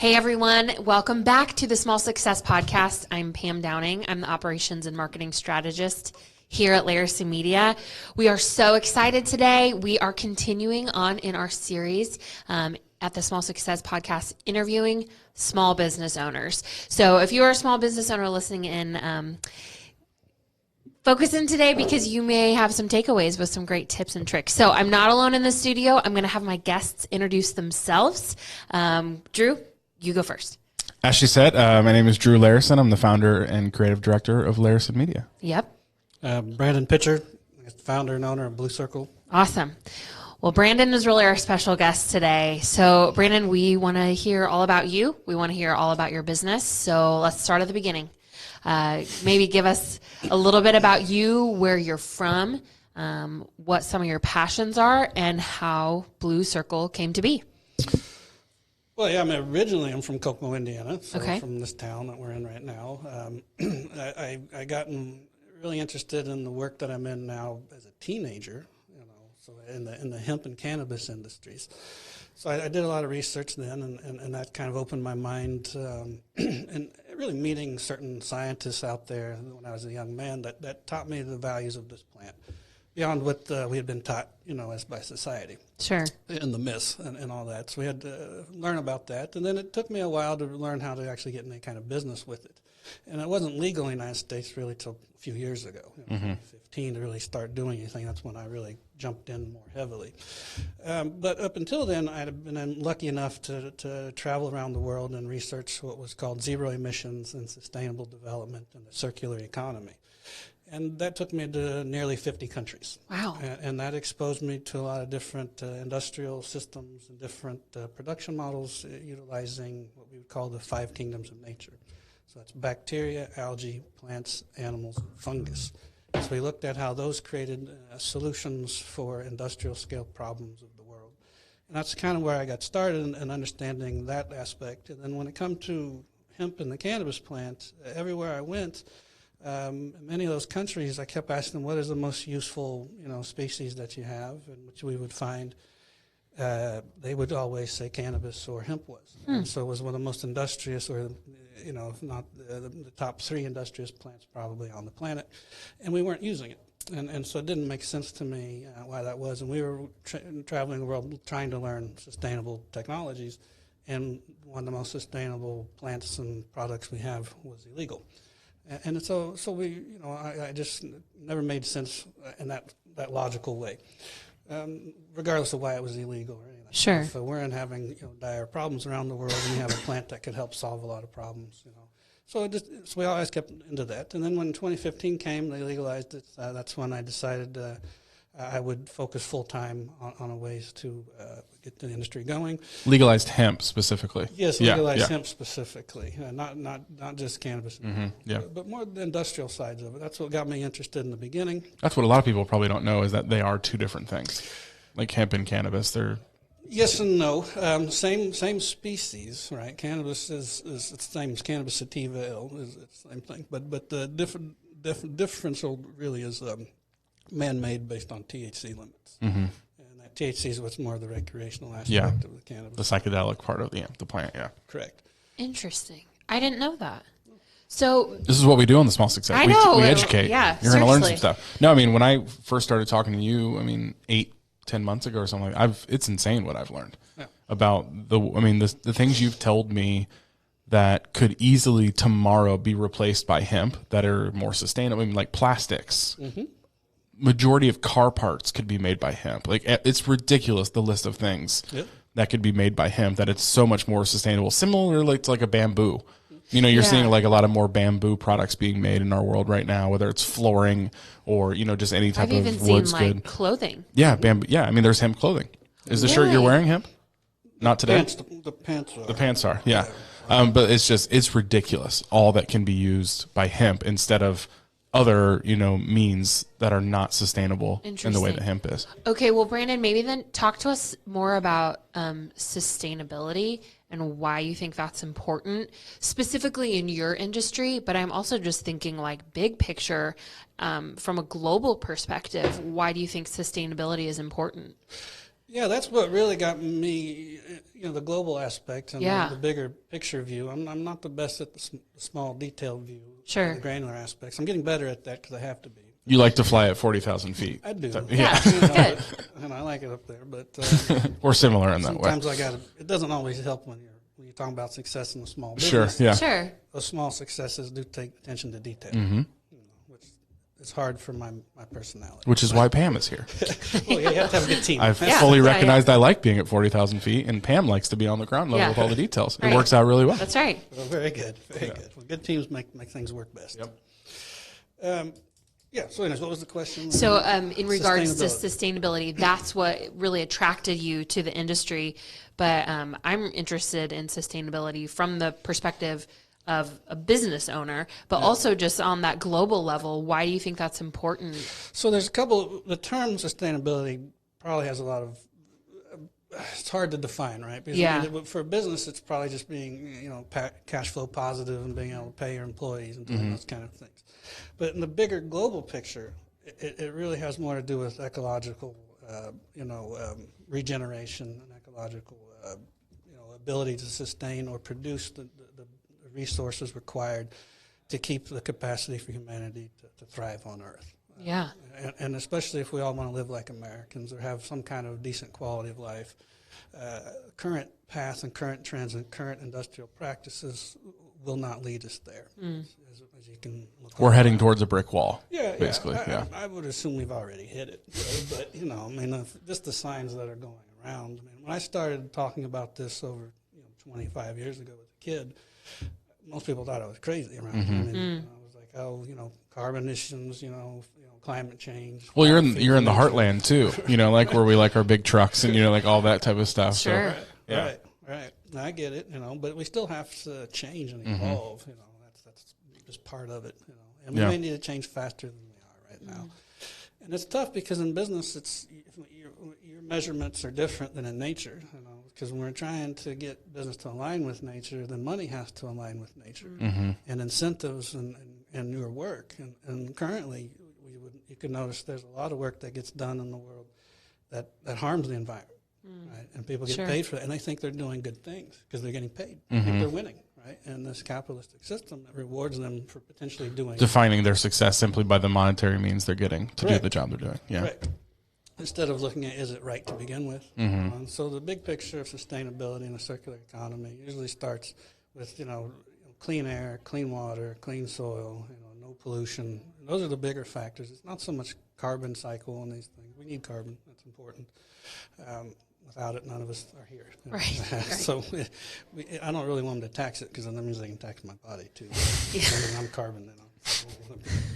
Hey everyone, welcome back to the Small Success Podcast. I'm Pam Downing. I'm the Operations and Marketing Strategist here at Larison Media. We are so excited today. We are continuing on in our series at the Small Success Podcast, interviewing small business owners. So if you're a small business owner listening in, focus in today because you may have some takeaways with some great tips and tricks. So I'm not alone in the studio. I'm going to have my guests introduce themselves. Drew, you go first. As she said, my name is Drew Larison. I'm the founder and creative director of Larison Media. Yep. Brandon Piitcher, founder and owner of Blue Circle. Awesome. Well, Brandon is really our special guest today. So, Brandon, we want to hear all about you. We want to hear all about your business. So let's start at the beginning. Maybe give us a little bit about you, where you're from, what some of your passions are, and how Blue Circle came to be. Well, yeah, originally I'm from Kokomo, Indiana, so Okay. from this town that we're in right now. I gotten really interested in the work that I'm in now as a teenager, so in the hemp and cannabis industries. So I did a lot of research then, and that kind of opened my mind, and really meeting certain scientists out there when I was a young man that taught me the values of this plant beyond what we had been taught, as by society. Sure. And the myths and all that. So we had to learn about that. And then it took me a while to learn how to actually get any kind of business with it. And it wasn't legal in the United States really till a few years ago, 15, to really start doing anything. That's when I really jumped in more heavily. But up until then, I had been lucky enough to travel around the world and research what was called zero emissions and sustainable development and the circular economy. And that took me to nearly 50 countries. Wow. And that exposed me to a lot of different industrial systems and different production models utilizing what we would call the 5 kingdoms of nature. So that's bacteria, algae, plants, animals, and fungus. So we looked at how those created solutions for industrial scale problems of the world. And that's kind of where I got started in understanding that aspect. And then when it comes to hemp and the cannabis plant, everywhere I went, many of those countries, I kept asking them, what is the most useful, species that you have, and which we would find. They would always say cannabis or hemp was. And so it was one of the most industrious, or if not the top 3 industrious plants probably on the planet, and we weren't using it. And so it didn't make sense to me why that was. And we were traveling the world trying to learn sustainable technologies, and one of the most sustainable plants and products we have was illegal. And so we, I just never made sense in that logical way, regardless of why it was illegal or anything. Sure. So we're having dire problems around the world, and we have a plant that could help solve a lot of problems. So we always kept into that. And then when 2015 came, they legalized it. That's when I decided I would focus full time on ways to get the industry going. Legalized hemp specifically. Yes, legalized hemp specifically, not just cannabis, Yeah. but more the industrial sides of it. That's what got me interested in the beginning. That's what a lot of people probably don't know, is that they are 2 different things. Like hemp and cannabis, they're... Yes and no. Same species, right? Cannabis is the same as cannabis sativa L, is the same thing. But the differential really is man-made based on THC limits. And that THC is what's more the recreational aspect of the cannabis. The psychedelic part of the plant, yeah. Correct. Interesting. I didn't know that. So This is what we do on the Small Success. I know. We educate. Yeah, You're going to learn some seriously. stuff. No, when I first started talking to you, 8-10 months ago or something, it's insane what I've learned about the things you've told me that could easily tomorrow be replaced by hemp that are more sustainable, like plastics. Majority of car parts could be made by hemp. Like, it's ridiculous, the list of things that could be made by hemp, that it's so much more sustainable. Similar to like a bamboo. You're seeing like a lot of more bamboo products being made in our world right now, whether it's flooring or, just any type I've of even wood's seen good. clothing. Yeah, bamboo. Yeah, there's hemp clothing. Is the shirt you're wearing hemp? Not today. The pants are. The pants are, yeah. But it's ridiculous, all that can be used by hemp instead of other, means that are not sustainable in the way that hemp is. Okay, well, Brandon, maybe then talk to us more about sustainability and why you think that's important, specifically in your industry. But I'm also just thinking like big picture, from a global perspective, why do you think sustainability is important? Yeah, that's what really got me, the global aspect and the bigger picture view. I'm not the best at the small detailed view, the granular aspects. I'm getting better at that because I have to be. You like to fly at 40,000 feet. I do. Yeah. And I like it up there. But we're similar in that way. Sometimes it doesn't always help when you're talking about success in a small business. Sure, yeah. Sure. Those small successes do take attention to detail, which is hard for my personality. Which is why Pam is here. Well, you have to have a good team. I've fully recognized I like being at 40,000 feet, and Pam likes to be on the ground level with all the details. It works out really well. That's right. Well, very good. Very good. Well, good teams make things work best. Yep. So anyways, what was the question? So in regards to sustainability, that's what really attracted you to the industry. But I'm interested in sustainability from the perspective of a business owner, but also just on that global level. Why do you think that's important? So there's the term sustainability probably has a lot of, it's hard to define, right? Because for a business, it's probably just being, cash flow positive and being able to pay your employees and doing those kind of things. But in the bigger global picture, it really has more to do with ecological, regeneration and ecological, ability to sustain or produce the resources required to keep the capacity for humanity to thrive on Earth. Yeah. And especially if we all want to live like Americans or have some kind of decent quality of life, current path and current trends and current industrial practices will not lead us there. As you can look We're heading towards a brick wall, basically. I would assume we've already hit it. But, just the signs that are going around. When I started talking about this over 25 years ago as a kid, most people thought I was crazy around here. I was like, carbon emissions, climate change. Well, you're in the heartland too, like where we like our big trucks and like all that type of stuff. Sure. So, Right. I get it, but we still have to change and evolve. That's just part of it. And we may need to change faster than we are right now. And it's tough because in business, your measurements are different than in nature. Because when we're trying to get business to align with nature, then money has to align with nature, and incentives and your work. And currently, you can notice there's a lot of work that gets done in the world that harms the environment, right? And people get paid for that, and they think they're doing good things because they're getting paid. They think they're winning, right? And this capitalistic system that rewards them for potentially defining their success simply by the monetary means they're getting to do the job they're doing. Yeah. Right. Instead of looking at is it right to begin with. So the big picture of sustainability in a circular economy usually starts with clean air, clean water, clean soil, no pollution. And those are the bigger factors. It's not so much carbon cycle and these things. We need carbon. That's important. Without it, none of us are here. Right. So I don't really want them to tax it because then that means they can tax my body too. I'm carbon,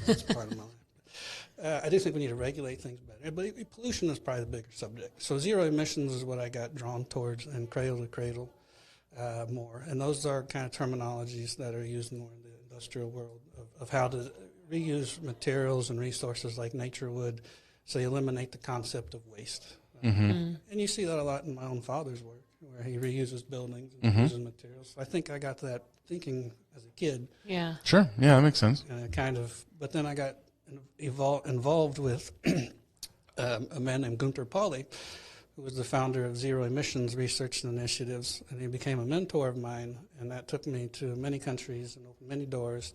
that's part of my life. I do think we need to regulate things better. But pollution is probably the bigger subject. So zero emissions is what I got drawn towards, and cradle to cradle more. And those are kind of terminologies that are used more in the industrial world of how to reuse materials and resources like nature would, so you eliminate the concept of waste. And you see that a lot in my own father's work, where he reuses buildings and reuses materials. So I think I got that thinking as a kid. Yeah. Sure. Yeah, that makes sense. But then I got involved with a man named Gunther Pauli, who was the founder of Zero Emissions Research and Initiatives, and he became a mentor of mine, and that took me to many countries and opened many doors.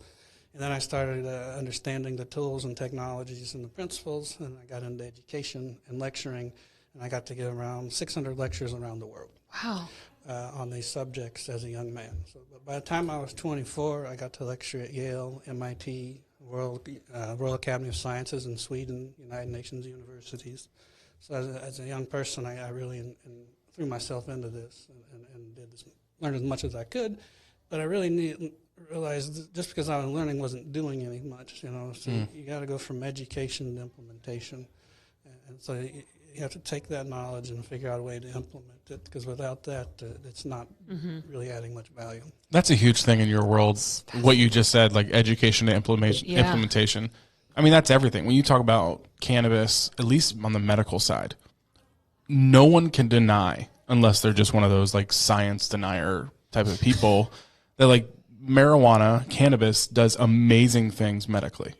And then I started understanding the tools and technologies and the principles, and I got into education and lecturing, and I got to give around 600 lectures around the world. Wow. On these subjects as a young man. So, but by the time I was 24, I got to lecture at Yale, MIT, Royal Academy of Sciences in Sweden, United Nations universities. So as a young person, I really threw myself into this and did this, learned as much as I could. But I really realized just because I was learning wasn't doing any much, So you got to go from education to implementation. And so you have to take that knowledge and figure out a way to implement it, because without that, it's not really adding much value. That's a huge thing in your world, what you just said, like education to implementation. I mean, that's everything. When you talk about cannabis, at least on the medical side, no one can deny, unless they're just one of those like science denier type of people, that like marijuana, cannabis does amazing things medically.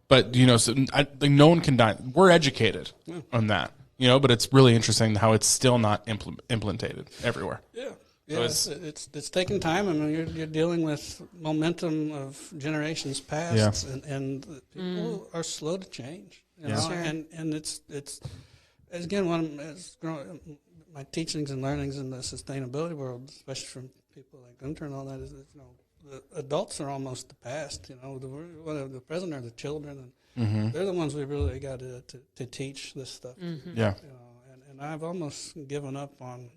But, so no one can deny. We're educated on that. you know, but it's really interesting how it's still not implemented everywhere. Yeah. So Yeah, it's taking time. I mean, you're dealing with momentum of generations past, and people are slow to change. You know? Sure. And it's as again my teachings and learnings in the sustainability world, especially from people like Gunter and all that, is that, you know, the adults are almost the past. You know, the present are the children, and they're the ones we really got to teach this stuff. Mm-hmm. Yeah. You know, and I've almost given up on,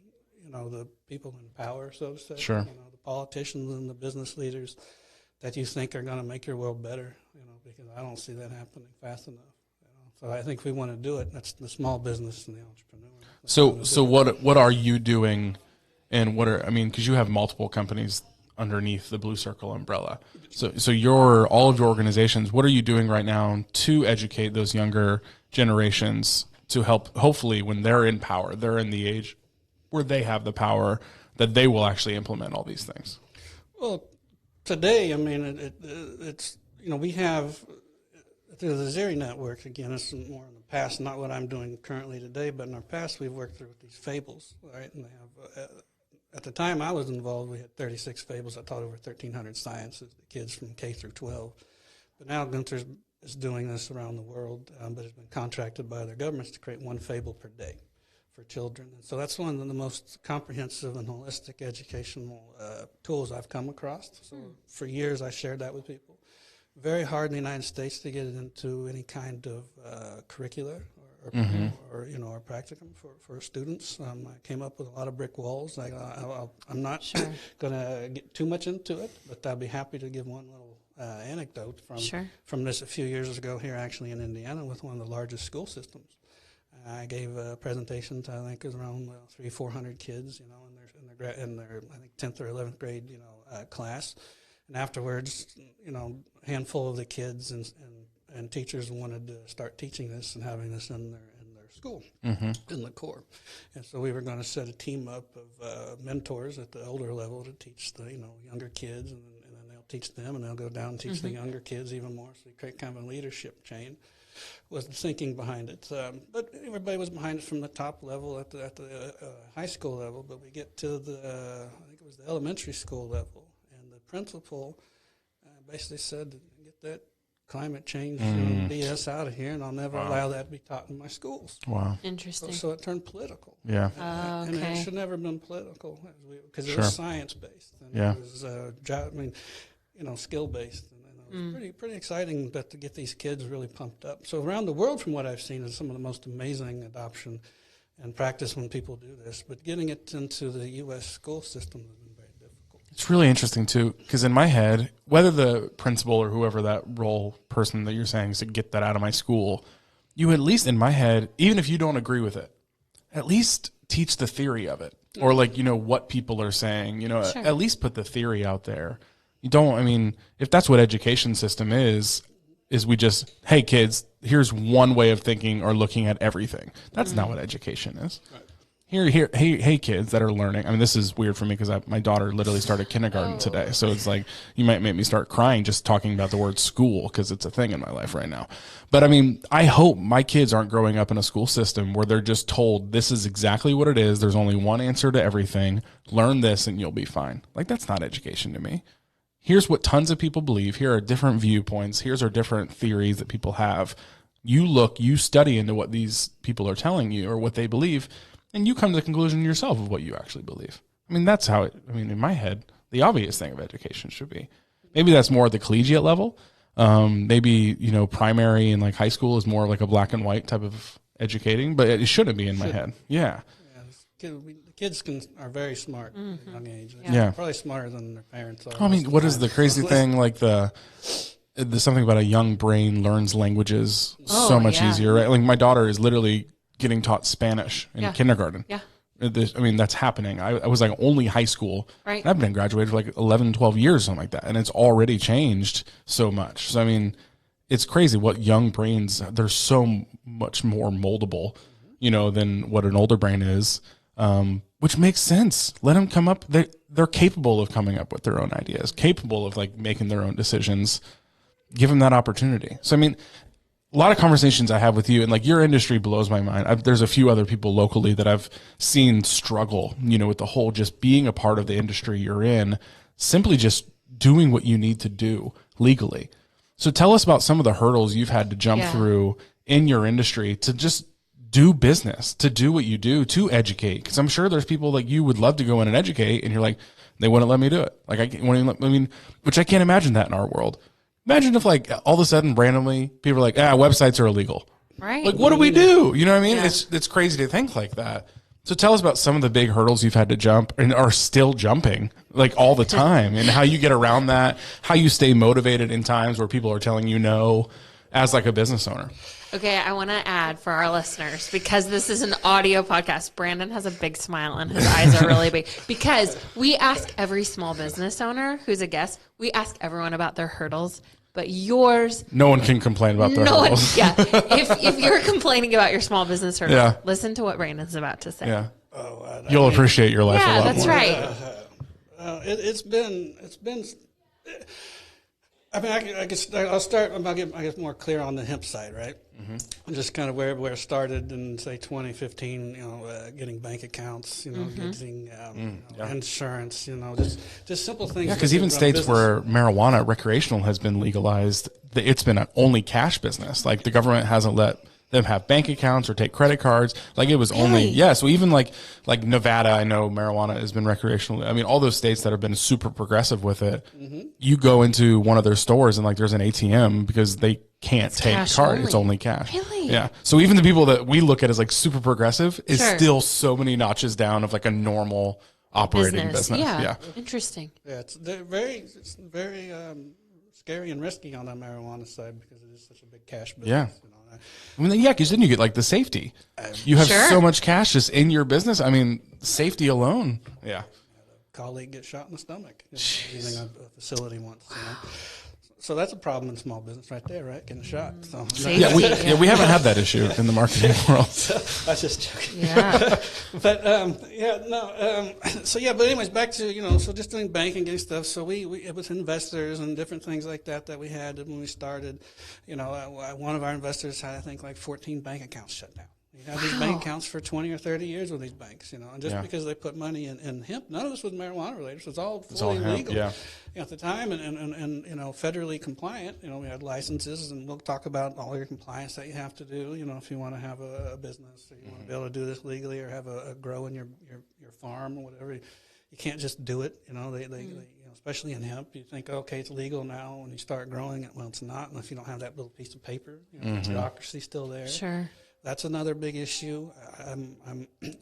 you know, the people in power, so to say. Sure. You know, the politicians and the business leaders that you think are going to make your world better, you know, because I don't see that happening fast enough. You know? So I think if we want to do it, that's the small business and the entrepreneur. So what are you doing, and because you have multiple companies underneath the Blue Circle umbrella. So all of your organizations, what are you doing right now to educate those younger generations to help, hopefully when they're in power, they're in the age where they have the power, that they will actually implement all these things? Well, today, I mean, it's, you know, we have through the Zeri network, again, it's more in the past, not what I'm doing currently today, but in our past we've worked through these fables, right? And they have, at the time I was involved, we had 36 fables. I taught over 1,300 sciences to kids from K through 12. But now Gunther is doing this around the world, but has been contracted by other governments to create one fable per day for children. And so that's one of the most comprehensive and holistic educational tools I've come across. So for years I shared that with people. Very hard in the United States to get it into any kind of curricula or you know, or practicum for students. I came up with a lot of brick walls. I'm not going to get too much into it, but I'll be happy to give one little anecdote from this a few years ago here actually in Indiana with one of the largest school systems. I gave a presentation to, I think it was around 300-400 kids, you know, in their I think 10th or 11th grade, you know, class. And afterwards, you know, a handful of the kids and teachers wanted to start teaching this and having this in their school, in the core. And so we were going to set a team up of mentors at the older level to teach the, you know, younger kids, and then they'll teach them, and they'll go down and teach the younger kids even more. So you create kind of a leadership chain. Was the thinking behind it, but everybody was behind it from the top level at the high school level. But we get to the I think it was the elementary school level, and the principal basically said, "Get that climate change BS out of here, and I'll never allow that to be taught in my schools." Wow, interesting. So it turned political. Yeah, and it should never have been political because it was science based, and it was skill based. Pretty exciting to get these kids really pumped up. So around the world, from what I've seen, is some of the most amazing adoption and practice when people do this. But getting it into the U.S. school system has been very difficult. It's really interesting, too, because in my head, whether the principal or whoever that role person that you're saying is to get that out of my school, you at least, in my head, even if you don't agree with it, at least teach the theory of it. Or, like, you know, what people are saying. You know, at least put the theory out there. You don't, I mean, if that's what education system is we just, hey, kids, here's one way of thinking or looking at everything. That's not what education is. Right. Hey, kids that are learning. I mean, this is weird for me because my daughter literally started kindergarten today. So it's like, you might make me start crying just talking about the word school because it's a thing in my life right now. But I mean, I hope my kids aren't growing up in a school system where they're just told this is exactly what it is. There's only one answer to everything. Learn this and you'll be fine. Like, that's not education to me. Here's what tons of people believe. Here are different viewpoints. Here's our different theories that people have. You study into what these people are telling you or what they believe, and you come to the conclusion yourself of what you actually believe. I mean, that's how in my head, the obvious thing of education should be. Maybe that's more at the collegiate level. Maybe, you know, primary and like high school is more like a black and white type of educating, but it shouldn't be in my head. Yeah. Kids are very smart at a young age. Yeah. Probably smarter than their parents are. I mean, what is the crazy thing? Like there's something about a young brain learns languages so much easier, right? Like my daughter is literally getting taught Spanish in kindergarten. Yeah. I mean, that's happening. I was like only high school. Right. I've been graduated for like 11, 12 years, something like that. And it's already changed so much. So, I mean, it's crazy what young brains, they're so much more moldable, you know, than what an older brain is. Which makes sense. Let them come up. They're capable of coming up with their own ideas, capable of like making their own decisions. Give them that opportunity. So, I mean, a lot of conversations I have with you, and like your industry blows my mind. There's a few other people locally that I've seen struggle, with the whole just being a part of the industry you're in, simply just doing what you need to do legally. So tell us about some of the hurdles you've had to jump through in your industry to just do business, to do what you do, to educate. Because I'm sure there's people like you would love to go in and educate, and you're like, they wouldn't let me do it. Like which I can't imagine that in our world. Imagine if like all of a sudden randomly people are like, websites are illegal. Right. Like, what do we do? You know what I mean? Yeah. It's crazy to think like that. So tell us about some of the big hurdles you've had to jump and are still jumping like all the time, and how you get around that, how you stay motivated in times where people are telling you no as like a business owner. Okay, I want to add for our listeners, because this is an audio podcast, Brandon has a big smile and his eyes are really big, because we ask every small business owner who's a guest, we ask everyone about their hurdles, but yours... No one can complain about their hurdles. If you're complaining about your small business hurdles, listen to what Brandon's about to say. Yeah. You'll appreciate your life a lot more. Yeah, that's right. It's been. I mean, I guess I'll start. I'll get, I guess, more clear on the hemp side, right? Mm-hmm. Just kind of where it started in, say, 2015. Getting bank accounts. Getting insurance. Just simple things. Yeah, because even states where marijuana recreational has been legalized, it's been an only cash business. Like the government hasn't let them have bank accounts or take credit cards. Like it was only, so even like Nevada, I know marijuana has been recreational. I mean, all those states that have been super progressive with it, you go into one of their stores and like there's an ATM because they can't take card. Only. It's only cash. Really? Yeah. So even the people that we look at as like super progressive is still so many notches down of like a normal operating business. Yeah. Interesting. Yeah. It's very scary and risky on the marijuana side because it is such a big cash business. Yeah. I mean, because then you get like the safety. You have so much cash just in your business. I mean, safety alone. Yeah. A colleague gets shot in the stomach using a facility once. So that's a problem in small business right there, right? Getting shot. So we haven't had that issue in the marketing world. I was just joking. Yeah. But but anyways, back to so just doing banking and stuff. So we it was investors and different things like that we had when we started. One of our investors had, I think, like 14 bank accounts shut down. You have these bank accounts for 20 or 30 years with these banks, and just because they put money in hemp, none of this was marijuana related. So it's all fully legal at the time, and federally compliant. We had licenses, and we'll talk about all your compliance that you have to do. If you want to have a business, or you want to be able to do this legally, or have a grow in your farm or whatever, you can't just do it. They especially in hemp, you think, okay, it's legal now. When you start growing it, well, it's not. And if you don't have that little piece of paper, the bureaucracy's still there. Sure. That's another big issue. I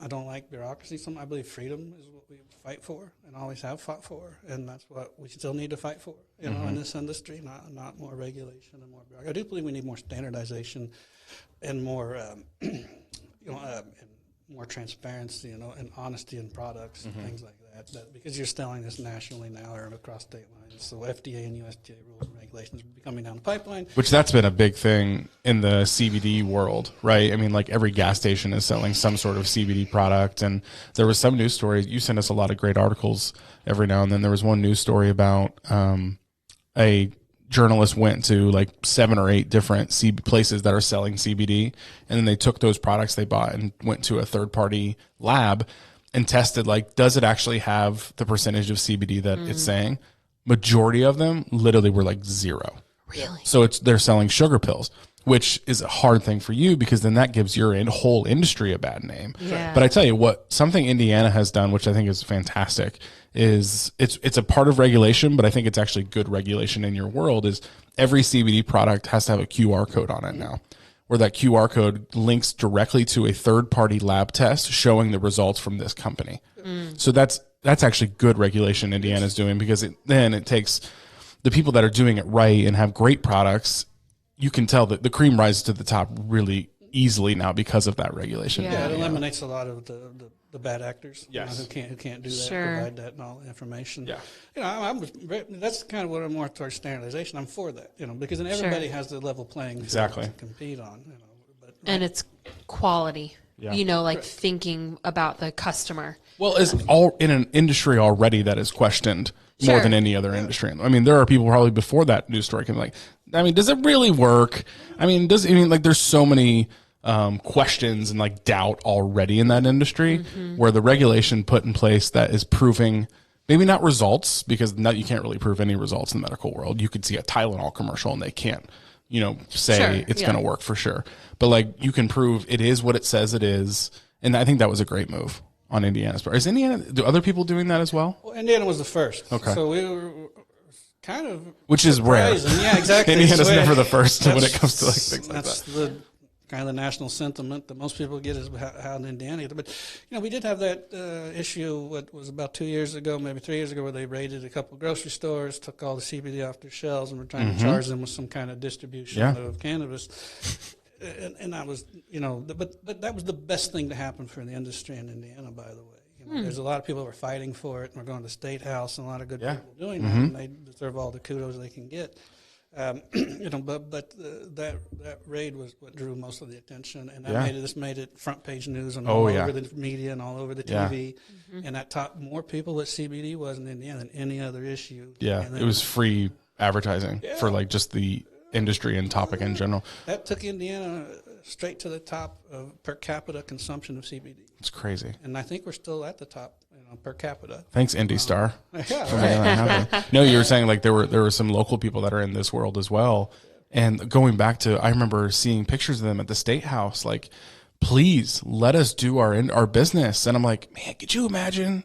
don't like bureaucracy. I believe freedom is what we fight for and always have fought for, and that's what we still need to fight for. In this industry, not more regulation and more bureaucracy. I do believe we need more standardization and more, and more transparency, and honesty in products and things like that. Because you're selling this nationally now or across state lines, so FDA and USDA rules and regulations are coming down the pipeline. Which that's been a big thing in the CBD world, right? I mean, like every gas station is selling some sort of CBD product, and there was some news story. You send us a lot of great articles every now and then. There was one news story about a journalist went to like 7 or 8 different places that are selling CBD, and then they took those products they bought and went to a third-party lab and tested, like, does it actually have the percentage of CBD that it's saying? Majority of them literally were like 0. Really? So they're selling sugar pills, which is a hard thing for you because then that gives your whole industry a bad name. Yeah. But I tell you what, something Indiana has done, which I think is fantastic, is it's a part of regulation, but I think it's actually good regulation in your world, is every CBD product has to have a QR code on it now, where that QR code links directly to a third-party lab test showing the results from this company. So that's actually good regulation Indiana's doing, because it takes the people that are doing it right and have great products. You can tell that the cream rises to the top really easily now because of that regulation. Yeah, it eliminates a lot of the bad actors. Yes. Who can't do that, Sure. provide that and all the information. Yeah. That's kind of what I'm more towards standardization. I'm for that, because then everybody has the level playing field to compete on. And it's quality. Yeah. Like thinking about the customer. Well, it's all in an industry already that is questioned more than any other industry. I mean, there are people probably before that news story can be like, I mean, does it really work? I mean, there's so many questions and like doubt already in that industry where the regulation put in place that is proving maybe not results, because you can't really prove any results in the medical world. You could see a Tylenol commercial and they can't, say it's going to work for sure. But like you can prove it is what it says it is. And I think that was a great move on Indiana's part. Do other people doing that as well? Well, Indiana was the first. Okay. So we were kind of which is rare. Yeah, exactly. Indiana's never the first when it comes to like things like that. That's the kind of the national sentiment that most people get is how in Indiana. But we did have that issue. What was about 2 years ago, maybe 3 years ago, where they raided a couple of grocery stores, took all the CBD off their shelves, and were trying to charge them with some kind of distribution of cannabis. And I was, but that was the best thing to happen for the industry in Indiana, by the way. There's a lot of people who are fighting for it, and we're going to the State House, and a lot of good people doing that, and they deserve all the kudos they can get. But that raid was what drew most of the attention, and that made it front page news and all over the media and all over the TV, and that taught more people what CBD was in Indiana than any other issue. Yeah, it was free advertising for like just the industry and topic in general. That took Indiana straight to the top of per capita consumption of CBD. It's crazy. And I think we're still at the top, per capita. Thanks, Indy Star. Yeah, for making that happen. No, you were saying like there were some local people that are in this world as well. And going back to, I remember seeing pictures of them at the State House, like, please let us do our business. And I'm like, man, could you imagine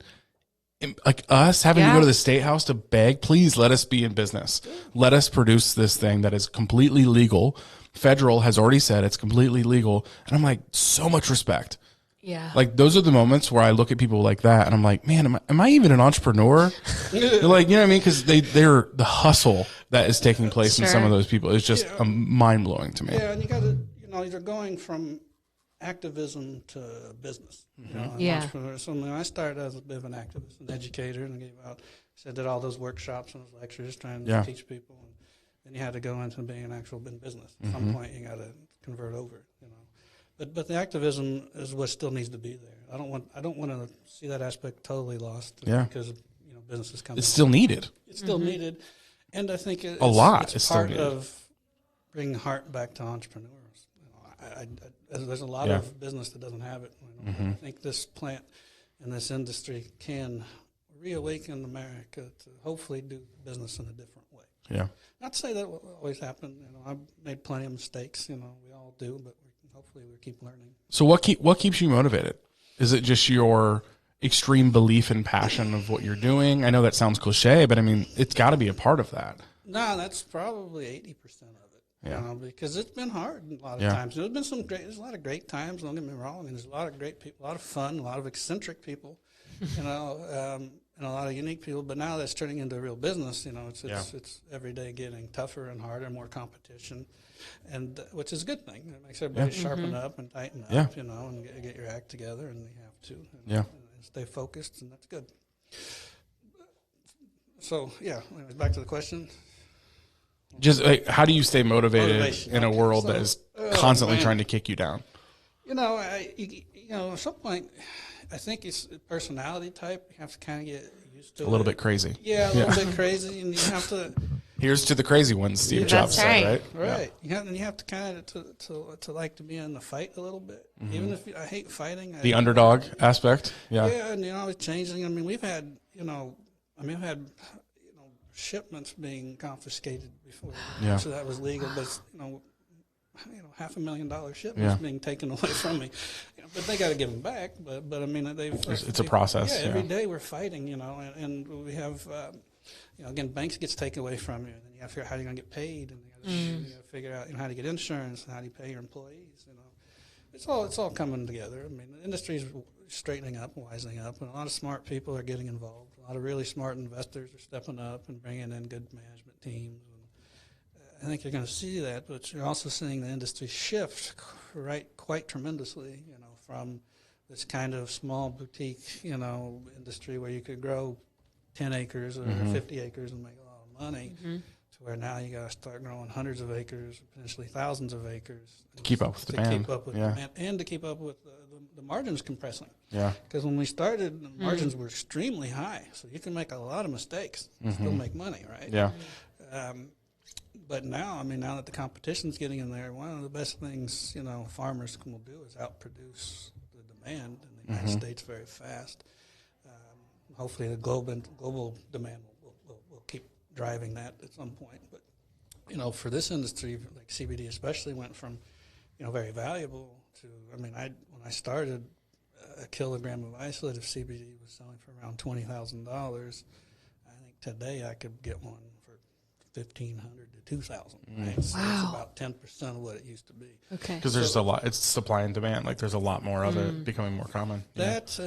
like us having to go to the State House to beg, please let us be in business. Let us produce this thing that is completely legal. Federal has already said it's completely legal. And I'm like, so much respect. Yeah. Like those are the moments where I look at people like that and I'm like, man, am I even an entrepreneur? They're like, you know what I mean? Because they're the hustle that is taking place in some of those people is just mind blowing to me. Yeah, and you got to, you're going from activism to business. So when I started as a bit of an activist, an educator, and did all those workshops and those lectures trying to teach people, and then you had to go into being an actual business. At some point, you got to convert over. But the activism is what still needs to be there. I don't want to see that aspect totally lost. Because business is coming. It's still needed. It's still needed, and I think it's part of bringing heart back to entrepreneurs. There's a lot of business that doesn't have it. I think this plant and this industry can reawaken America to hopefully do business in a different way. Yeah. Not to say that will always happen. I've made plenty of mistakes. We all do, but hopefully we keep learning. So what keeps you motivated? Is it just your extreme belief and passion of what you're doing? I know that sounds cliche, but I mean, it's got to be a part of that. No, that's probably 80% of it. Because it's been hard a lot of times. There's a lot of great times. Don't get me wrong. And there's a lot of great people, a lot of fun, a lot of eccentric people, and a lot of unique people. But now that's turning into a real business. It's every day getting tougher and harder, more competition, and which is a good thing. It makes everybody sharpen up and tighten up, and get your act together, and you have to, and stay focused, and that's good. So anyways, back to the question. Just how do you stay motivated in a world that is constantly trying to kick you down? At some point, I think it's a personality type. You have to kind of get used to it. A little bit crazy. Yeah, a little bit crazy, and you have to. Here's to the crazy ones, Steve Jobs said, right? Right. Yeah. You have to kind of to like to be in the fight a little bit, even if I hate fighting. The underdog aspect. Yeah. Yeah, and it's changing. I mean, we've had shipments being confiscated before, so that was legal. But $500,000 shipments being taken away from me, but they got to give them back. But I mean, it's a process. Yeah, every day we're fighting, and we have, again, banks gets taken away from you, and then you have to figure out how you're going to get paid, and you got to figure out how to get insurance, and how do you pay your employees. It's all coming together. I mean, the industry's straightening up, wising up, and a lot of smart people are getting involved. A lot of really smart investors are stepping up and bringing in good management teams. And I think you're going to see that, but you're also seeing the industry shift quite tremendously. From this kind of small boutique, industry where you could grow 10 acres or 50 acres and make a lot of money. To where now you got to start growing hundreds of acres, potentially thousands of acres to keep up with demand. Keep up with demand, and to keep up with the margins compressing. Yeah. Because when we started, the margins were extremely high, so you can make a lot of mistakes and still make money, right? Yeah. But now, I mean, now that the competition's getting in there, one of the best things, farmers will do is outproduce the demand in the United States very fast. Hopefully the global demand will keep driving that at some point. But, for this industry, like CBD especially, went from, very valuable to, when I started, a kilogram of isolate of CBD was selling for around $20,000. I think today I could get one for $1,500 to $2,000. Right? So it's about 10% of what it used to be. Okay. Because there's a lot, it's supply and demand. Like there's a lot more of it becoming more common. That's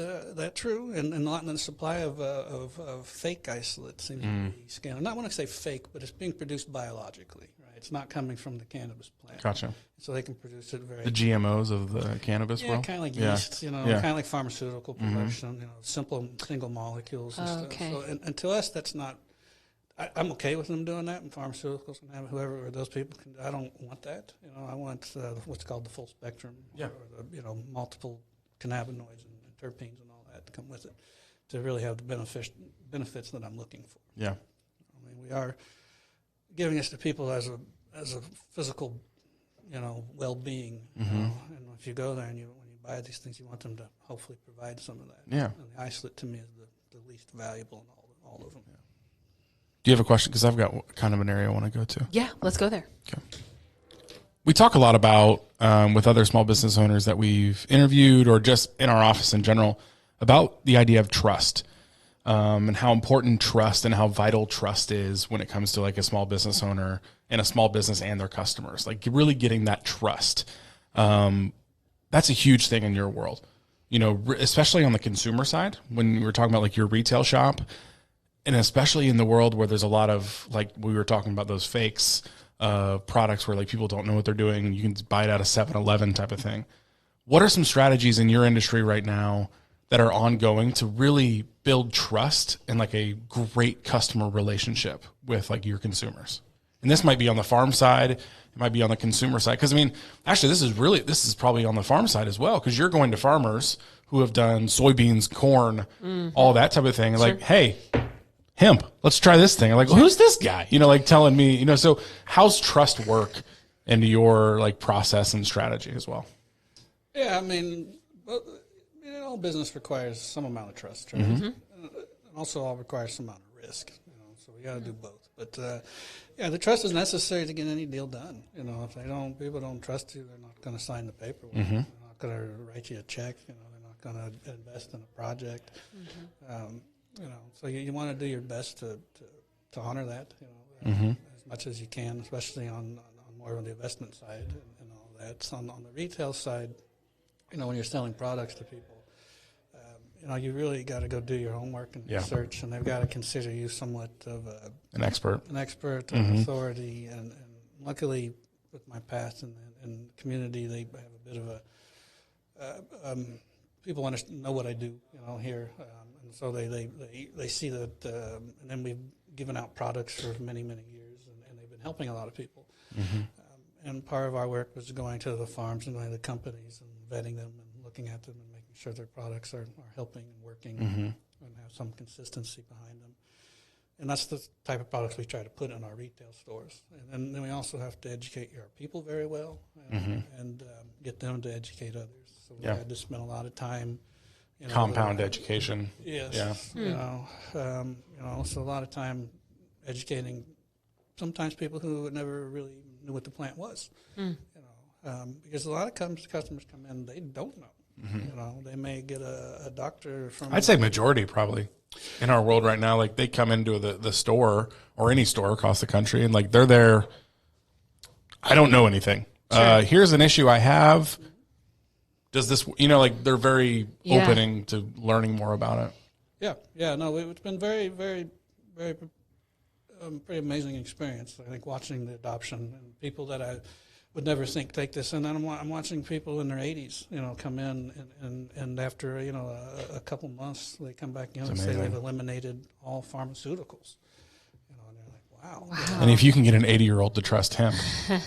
true, and a lot in the supply of fake isolate seems to be scaling. Not want to say fake, but it's being produced biologically. Right, it's not coming from the cannabis plant. Gotcha. So they can produce it very. The GMOs of the cannabis world. Kind of like yeast, kind of like pharmaceutical production. Simple single molecules and stuff. So, and to us, that's not. I'm okay with them doing that, and pharmaceuticals can have whoever or those people can. I don't want that. I want what's called the full spectrum, or the multiple cannabinoids and terpenes and all that to come with it, to really have the benefits that I'm looking for. Yeah, we are giving this to people as a physical, well-being. And if you go there and when you buy these things, you want them to hopefully provide some of that. Yeah, and the isolate to me is the least valuable in all of them. Yeah. Do you have a question? Because I've got kind of an area I want to go to. Yeah, let's go there. Okay. We talk a lot about, with other small business owners that we've interviewed or just in our office in general, about the idea of trust, and how important trust and how vital trust is when it comes to like a small business owner and a small business and their customers. Like really getting that trust. That's a huge thing in your world, especially on the consumer side when we were talking about like your retail shop. And especially in the world where there's a lot of, like we were talking about, those fakes, products where like people don't know what they're doing. You can buy it at a 7-Eleven type of thing. What are some strategies in your industry right now that are ongoing to really build trust and like a great customer relationship with like your consumers? And this might be on the farm side. It might be on the consumer side. Because actually this is probably on the farm side as well. Because you're going to farmers who have done soybeans, corn, all that type of thing. And like, hey, hemp, let's try this thing. I'm like, well, who's this guy? like telling me, so how's trust work into your like process and strategy as well? Yeah, all business requires some amount of trust, right? And also all requires some amount of risk, so we got to do both. But the trust is necessary to get any deal done. If people don't trust you, they're not going to sign the paperwork. They're not going to write you a check. They're not going to invest in a project. So you want to do your best to honor that, as much as you can, especially on more on the investment side and all that. So on the retail side, when you're selling products to people, you really got to go do your homework and research, and they've got to consider you somewhat of an expert, an authority. And luckily, with my past and community, they have a bit of a people know what I do, here. And so they see that, and then we've given out products for many, many years, and they've been helping a lot of people. And part of our work was going to the farms and going to the companies and vetting them and looking at them and making sure their products are helping and working and have some consistency behind them. And that's the type of products we try to put in our retail stores. And then we also have to educate our people very well and get them to educate others. So we had to spend a lot of time. Compound education. Yes. Yeah. So a lot of time educating sometimes people who never really knew what the plant was. Because a lot of customers come in, they don't know. They may get a doctor from. I'd say majority probably in our world right now. Like they come into the store or any store across the country, and like they're there. I don't know anything. Sure. Here's an issue I have. Does this, like they're very opening to learning more about it. Yeah. No, it's been very, very, very pretty amazing experience. I think watching the adoption and people that I would never think take this, and then I'm watching people in their 80s, come in and after a couple months they come back in and say they've eliminated all pharmaceuticals. And they're like, wow. And if you can get an 80-year-old to trust him,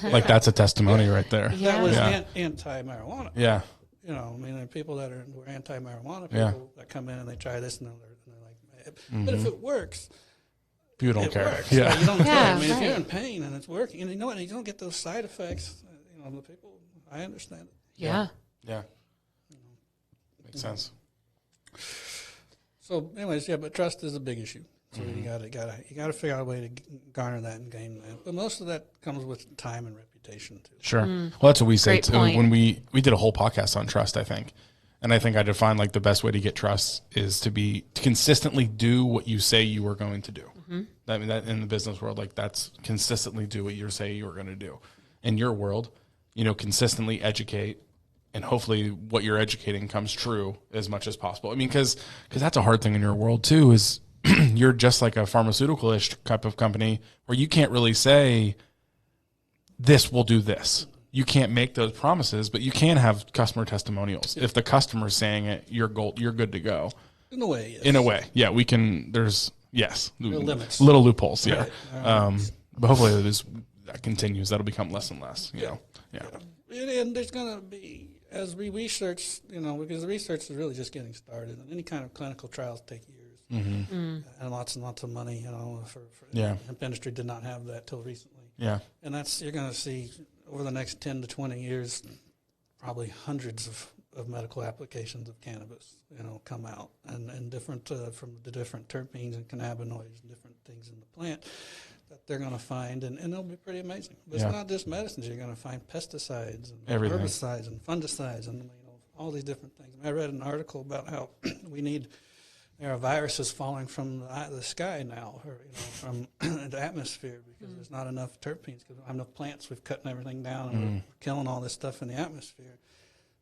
like that's a testimony right there. That was anti-marijuana. Yeah. There are people that were anti-marijuana people that come in and they try this and they're like, but if it works, You don't it care. works. Yeah. Right? You don't care. I mean, if right. you're in pain and it's working, and you know what, you don't get those side effects. The people, I understand it. Yeah. Yeah. Makes sense. So, anyways, but trust is a big issue. So you gotta figure out a way to garner that and gain that. But most of that comes with time and reputation too. Sure. Well, that's what we say Great too. point. When we did a whole podcast on trust, I think. And I think I defined like the best way to get trust is to consistently do what you say you are going to do. I mean, that in the business world, like that's consistently do what you say you are going to do. In your world, consistently educate, and hopefully what you're educating comes true as much as possible. I mean, because that's a hard thing in your world too, is you're just like a pharmaceutical-ish type of company where you can't really say this will do this. You can't make those promises, but you can have customer testimonials. If the customer's saying it, you're good to go. In a way, yes. In a way, yeah. We can. There's limits. little loopholes, yeah. Right. But hopefully that continues. That'll become less and less. Yeah. And there's going to be, as we research, because the research is really just getting started, and any kind of clinical trials take years and lots and lots of money. The hemp industry did not have that till recently. Yeah. And you're going to see over the next 10 to 20 years, probably hundreds of medical applications of cannabis, come out, and different from the different terpenes and cannabinoids and different things in the plant that they're going to find, and it'll be pretty amazing. But it's not just medicines. You're going to find pesticides and everything. Herbicides and fungicides and all these different things. I read an article about how there are viruses falling from the sky now, or from the atmosphere, because there's not enough terpenes, because enough plants. We've cut everything down, and we're killing all this stuff in the atmosphere.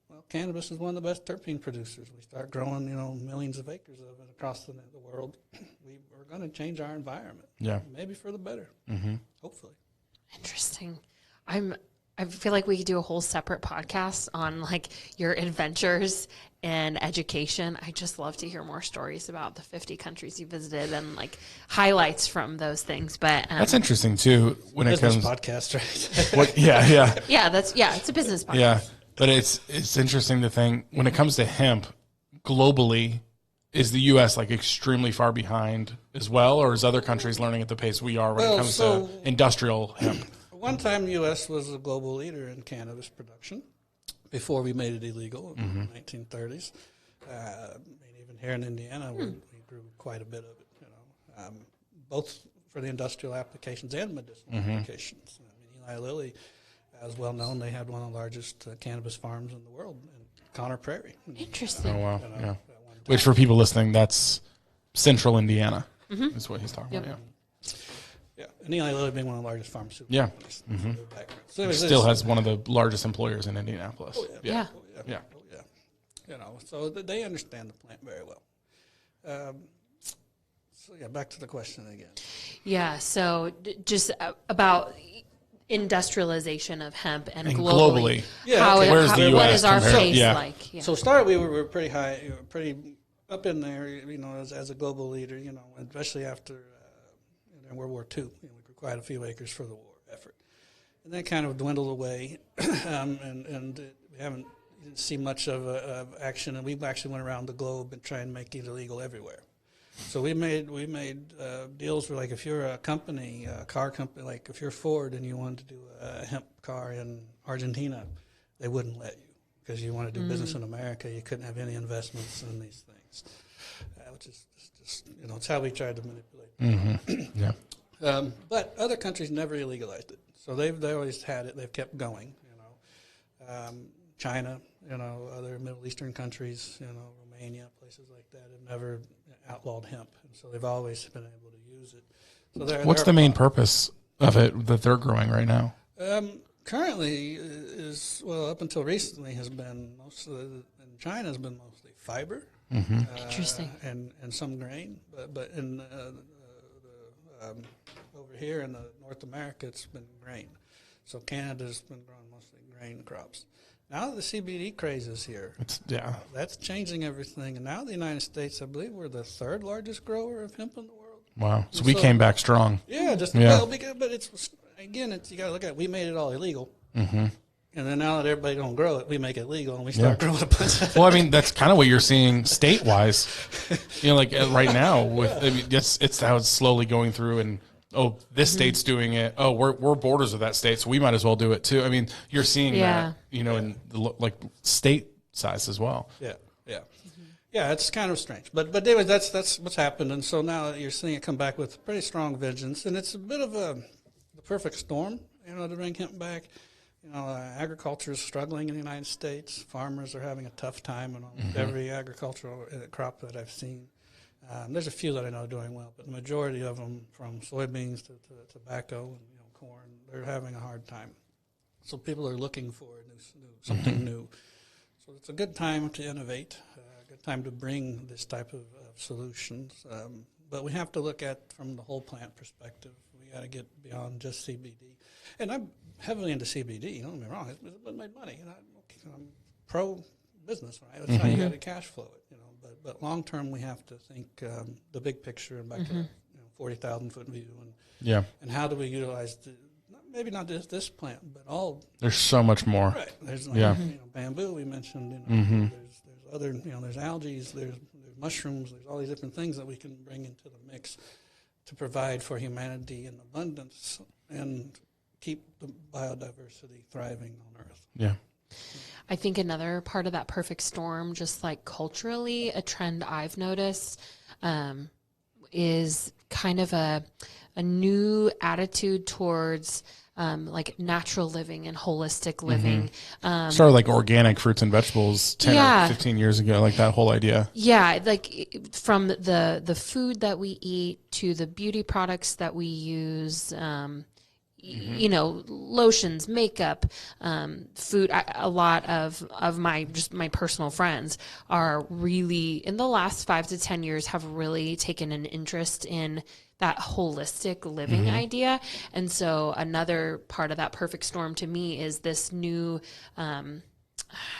Well, cannabis is one of the best terpene producers. We start growing, millions of acres of it across the world. We're going to change our environment. Yeah, maybe for the better. Hopefully. Interesting. I feel like we could do a whole separate podcast on like your adventures and education. I just love to hear more stories about the 50 countries you visited and like highlights from those things. But that's interesting too when it comes podcast, right? Yeah, it's a business podcast. Yeah, but it's interesting to think when it comes to hemp globally. Is the U.S. like extremely far behind as well, or is other countries learning at the pace we are when it comes to industrial hemp? One time, the U.S. was a global leader in cannabis production before we made it illegal in the 1930s. Even here in Indiana, we grew quite a bit of it, both for the industrial applications and medicinal applications. Eli Lilly, as well known, they had one of the largest cannabis farms in the world in Connor Prairie. Interesting. Oh, wow. Yeah. Which, for people listening, that's central Indiana. Is what he's talking about. Yeah, and Eli Lilly being one of the largest pharmaceutical companies. So still has one of the largest employers in Indianapolis. Oh, yeah. So they understand the plant very well. Back to the question again. Yeah, so just about industrialization of hemp and globally. Where's the US what is our compared? pace like? So started we were pretty high, pretty up in there, as a global leader, especially after World War II. We grew quite a few acres for the war effort. And that kind of dwindled away, and we didn't see much of action, and we actually went around the globe and tried to make it illegal everywhere. So we made deals where, like, if you're a company, a car company, like if you're Ford and you wanted to do a hemp car in Argentina, they wouldn't let you because you want to do business in America. You couldn't have any investments in these things, which is just it's how we tried to manipulate. But other countries never illegalized it, so they always had it. They've kept going. China, other Middle Eastern countries, Romania, places like that have never outlawed hemp, and so they've always been able to use it. So what's the main purpose of it that they're growing right now? Currently, up until recently, has been in China has been mostly fiber. Interesting. And some grain, but in over here in North America, it's been grain. So Canada's been growing mostly grain crops. Now that the CBD craze is here, that's changing everything. And now the United States, I believe, we're the third largest grower of hemp in the world. Wow! So we came back strong. Yeah, but it's you got to look at it. We made it all illegal. And then now that everybody don't grow it, we make it legal and we start growing a bunch of it. Well, I mean, that's kind of what you're seeing state-wise. Like right now, it's how it's slowly going through, and this state's doing it. Oh, we're borders of that state, so we might as well do it too. I mean, you're seeing that, in the state size as well. Yeah, it's kind of strange, but anyway, that's what's happened, and so now you're seeing it come back with pretty strong vengeance, and it's a bit of the perfect storm, to bring hemp back. Agriculture is struggling in the United States. Farmers are having a tough time in almost every agricultural crop that I've seen. There's a few that I know are doing well, but the majority of them, from soybeans to tobacco and corn, they're having a hard time. So people are looking for something new. So it's a good time to innovate, a good time to bring this type of solutions. But we have to look at from the whole plant perspective. We got to get beyond just CBD. And I'm heavily into CBD. Don't get me wrong; it's made money, and I'm pro business, right? That's how you got to cash flow it, But long term, we have to think the big picture and back to 40,000 foot view, and how do we utilize maybe not just this plant, but all. There's so much more. Right. There's bamboo we mentioned. There's other there's algae, there's mushrooms, there's all these different things that we can bring into the mix to provide for humanity in abundance and keep the biodiversity thriving on Earth. Yeah. I think another part of that perfect storm, just like culturally, a trend I've noticed is kind of a new attitude towards like natural living and holistic living. Started like organic fruits and vegetables 10 or 15 years ago, like that whole idea. Yeah, like from the food that we eat to the beauty products that we use, lotions, makeup, food. A lot of my personal friends are really, in the last 5 to 10 years, have really taken an interest in that holistic living idea. And so another part of that perfect storm to me is this new, I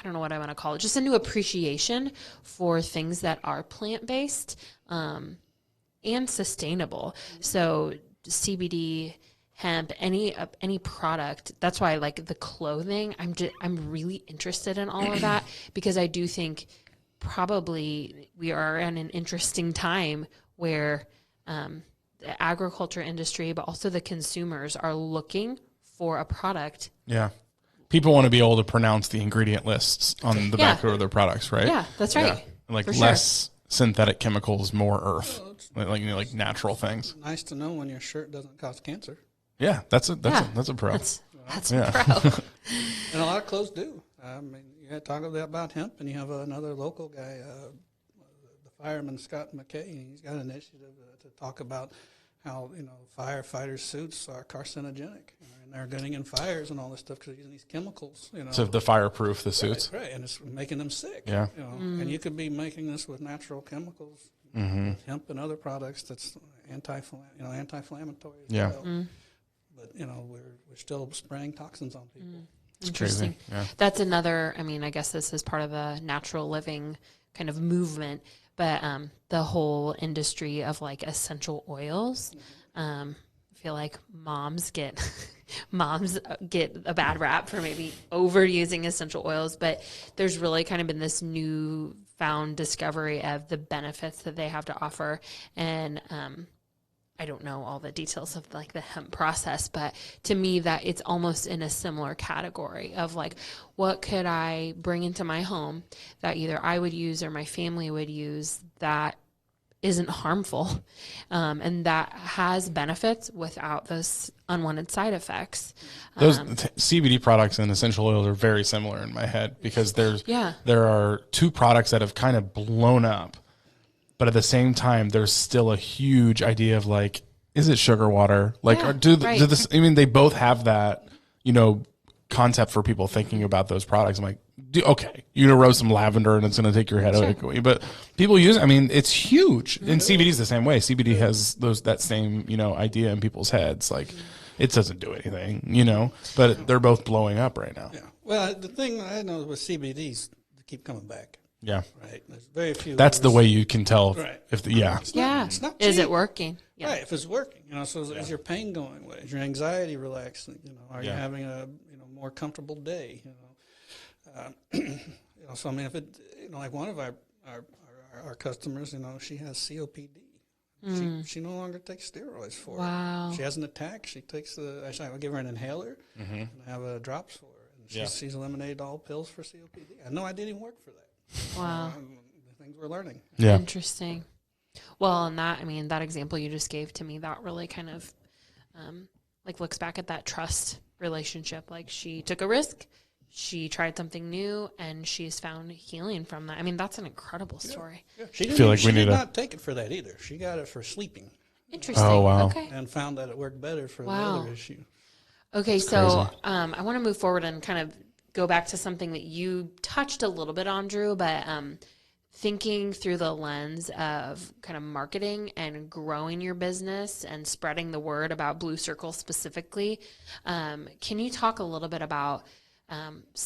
don't know what I want to call it, just a new appreciation for things that are plant-based and sustainable. So CBD, hemp, any product. That's why I like the clothing. I'm really interested in all of that because I do think probably we are in an interesting time where the agriculture industry, but also the consumers are looking for a product. Yeah. People want to be able to pronounce the ingredient lists on the back of their products, right? Yeah, that's right. Yeah. Like less synthetic chemicals, more earth, like natural things. Nice to know when your shirt doesn't cause cancer. Yeah, that's a pro. That's a pro. And a lot of clothes do. I mean, you had talk about hemp, and you have another local guy, the fireman Scott McKay. He's got an initiative to talk about how firefighters' suits are carcinogenic, and they're getting in fires and all this stuff because they're using these chemicals. So the fireproof the suits, right, and it's making them sick. Yeah, and you could be making this with natural chemicals, with hemp and other products that's anti-inflammatory. As well. But we're still spraying toxins on people. Interesting. Yeah. That's another. I mean, I guess this is part of the natural living kind of movement. But the whole industry of like essential oils, I feel like moms get a bad rap for maybe overusing essential oils. But there's really kind of been this newfound discovery of the benefits that they have to offer, and I don't know all the details of like the hemp process, but to me that it's almost in a similar category of like, what could I bring into my home that either I would use or my family would use that isn't harmful, and that has benefits without those unwanted side effects. Those CBD products and essential oils are very similar in my head because there are two products that have kind of blown up. But at the same time, there's still a huge idea of like, is it sugar water? Like, do this? I mean, they both have that, concept for people thinking about those products. I'm like, okay, you're gonna roast some lavender and it's gonna take your headache away. But people use it. I mean, it's huge. And CBD is the same way. CBD has that same idea in people's heads. Like, it doesn't do anything, But they're both blowing up right now. Yeah. Well, the thing I know with CBDs, they keep coming back. Yeah. Right. There's very few. That's the way you can tell if It's not Is cheap. it working? Yeah. Right. If it's working, so is your pain going away? Is your anxiety relaxing? Are you having a more comfortable day. You know, so I mean, if it, you know, like one of our customers, you know, she has COPD. She no longer takes steroids for it. She has an attack. She takes I will give her an inhaler and have drops for her. And she's eliminated all pills for COPD. I had no idea it didn't work for that. Wow. The things we're learning. Yeah. Interesting. Well, and that, I mean, that example you just gave to me, that really kind of like looks back at that trust relationship. Like she took a risk, she tried something new, and she's found healing from that. I mean, that's an incredible story. Yeah. She did not take it for that either. She got it for sleeping. Interesting. Oh, wow. Okay. And found that it worked better for the other issue. Okay, so I want to move forward and kind of go back to something that you touched a little bit on, Drew, but thinking through the lens of kind of marketing and growing your business and spreading the word about Blue Circle specifically, can you talk a little bit about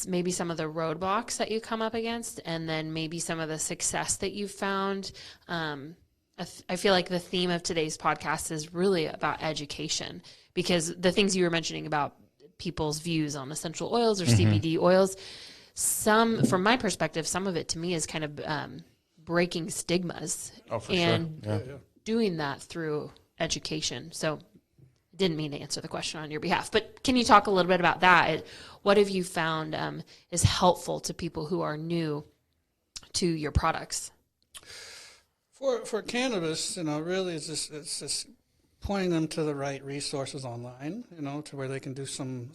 maybe some of the roadblocks that you come up against, and then maybe some of the success that you've found? I feel like the theme of today's podcast is really about education, because the things you were mentioning about people's views on essential oils or CBD oils, from my perspective, some of it to me is kind of breaking stigmas doing that through education. So didn't mean to answer the question on your behalf, but can you talk a little bit about that? What have you found is helpful to people who are new to your products? For cannabis, you know, really it's just pointing them to the right resources online, you know, to where they can do some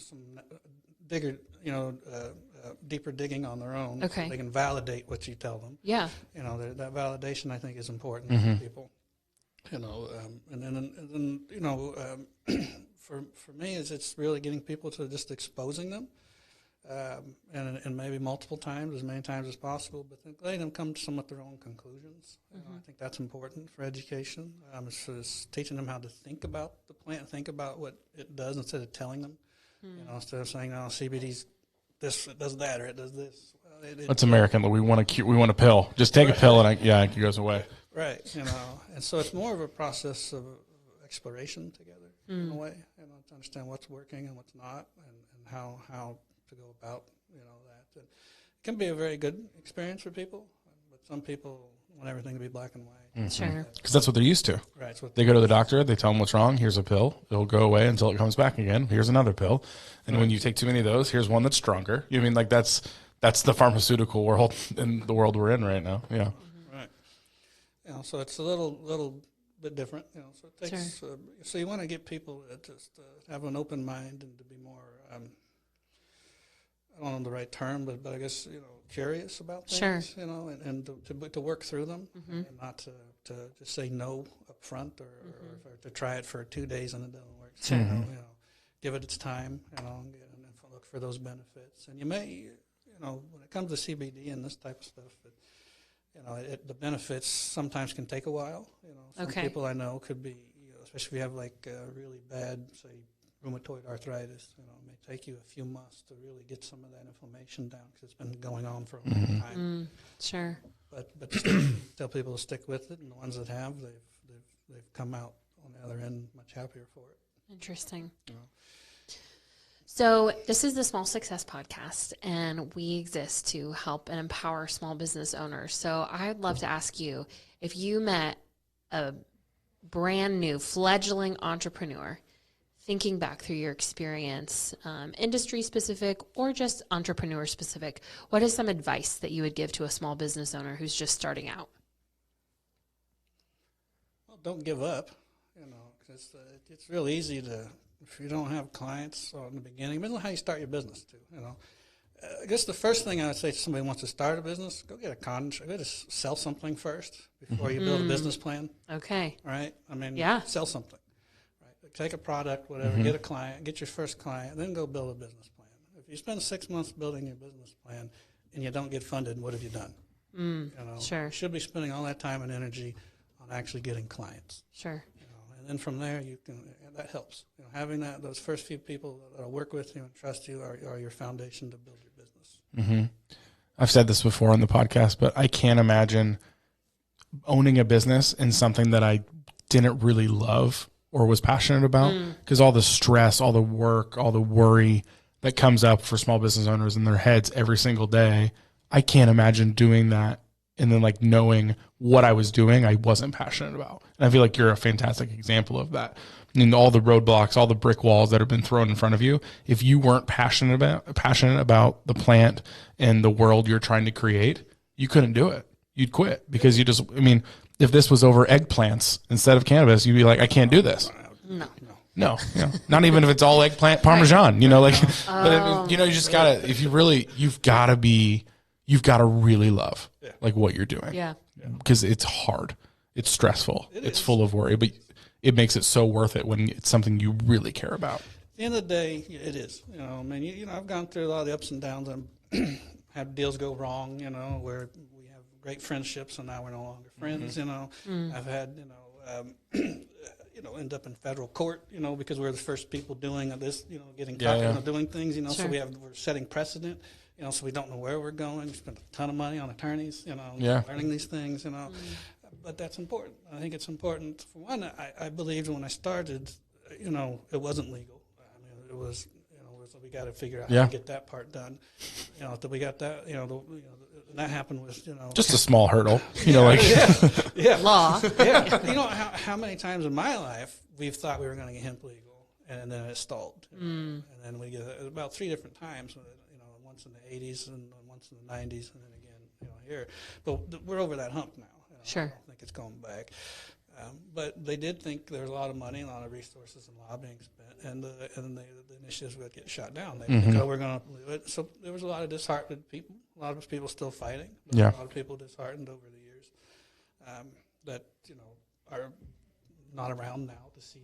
deeper digging on their own. Okay. So they can validate what you tell them. Yeah. You know, that validation I think is important for people. You know, and then you know, for me it's really getting people to just exposing them, and maybe multiple times, as many times as possible, but then letting them come to some of their own conclusions. You know, I think that's important for education. It's teaching them how to think about the plant, think about what it does instead of telling them. You know, instead of saying, "Oh, CBD's this, it does that, or it does this." Well, That's American. We want a pill. Just take a pill and it goes away. Right, you know, and so it's more of a process of exploration together in a way, you know, to understand what's working and what's not, and how to go about, you know, that. And it can be a very good experience for people, but some people want everything to be black and white. Sure. Because that's what they're used to. Right. They go to the doctor, they tell them what's wrong, here's a pill, it'll go away until it comes back again, here's another pill. And when you take too many of those, here's one that's stronger. You mean, like that's the pharmaceutical world and the world we're in right now. Yeah. Right. You know, so it's a little bit different. You know, so it takes. So you want to get people to just have an open mind and to be more. I don't know the right term, but I guess, you know, curious about things. Sure. You know, and to work through them, and not to just say no up front or to try it for 2 days and it doesn't work. So, you know, give it its time. You know, and look for those benefits. And you may, you know, when it comes to CBD and this type of stuff, you know, the benefits sometimes can take a while. You know, some people I know could be, you know, especially if you have like really bad, say, rheumatoid arthritis. You know, it may take you a few months to really get some of that inflammation down because it's been going on for a long time. Sure. But tell people to stick with it, and the ones that have, they've come out on the other end much happier for it. Interesting. You know. So this is the Small Success Podcast, and we exist to help and empower small business owners. So I'd love to ask you, if you met a brand new fledgling entrepreneur, thinking back through your experience, industry specific or just entrepreneur specific, what is some advice that you would give to a small business owner who's just starting out? Well, don't give up, you know, because it's real easy to, if you don't have clients in the beginning, but how you start your business too, you know. I guess the first thing I would say to somebody who wants to start a business, go get a contract, go to sell something first before you build a business plan. Okay. Right? I mean, sell something. Right? Take a product, whatever, get a client, get your first client, then go build a business plan. If you spend 6 months building your business plan and you don't get funded, what have you done? You know, Sure. You should be spending all that time and energy on actually getting clients. Sure. And then from there, you can. That helps. You know, having those first few people that work with you and trust you are your foundation to build your business. I've said this before on the podcast, but I can't imagine owning a business in something that I didn't really love or was passionate about, because all the stress, all the work, all the worry that comes up for small business owners in their heads every single day. I can't imagine doing that and then like knowing what I was doing, I wasn't passionate about. And I feel like you're a fantastic example of that. And all the roadblocks, all the brick walls that have been thrown in front of you, if you weren't passionate about the plant and the world you're trying to create, you couldn't do it. You'd quit because if this was over eggplants instead of cannabis, you'd be like, I can't do this. No, not even if it's all eggplant Parmesan, but you just gotta, you've gotta really love like what you're doing. Yeah. Because it's hard. It's stressful. It's full of worry, but it makes it so worth it when it's something you really care about. At the end of the day, it is. I've gone through a lot of the ups and downs and had deals go wrong, where we have great friendships and now we're no longer friends, I've had, end up in federal court, because we're the first people doing this, getting caught, doing things, Sure. So we're setting precedent, so we don't know where we're going. We spend a ton of money on attorneys, learning these things, But that's important. I think it's important. For one, I believed when I started, it wasn't legal. It was, we got to figure out how to get that part done. That we got that, that happened with, just a small hurdle, Law. Yeah. How many times in my life we've thought we were going to get hemp legal and then it stalled. And then we get about 3 different times, once in the 80s and once in the 90s and then again, here. But we're over that hump now. Sure. I don't think it's going back. But they did think there was a lot of money, a lot of resources and lobbying spent, and the initiatives would get shot down. They think, we're going to do it. So there was a lot of disheartened people, a lot of people still fighting, but a lot of people disheartened over the years that, are not around now to see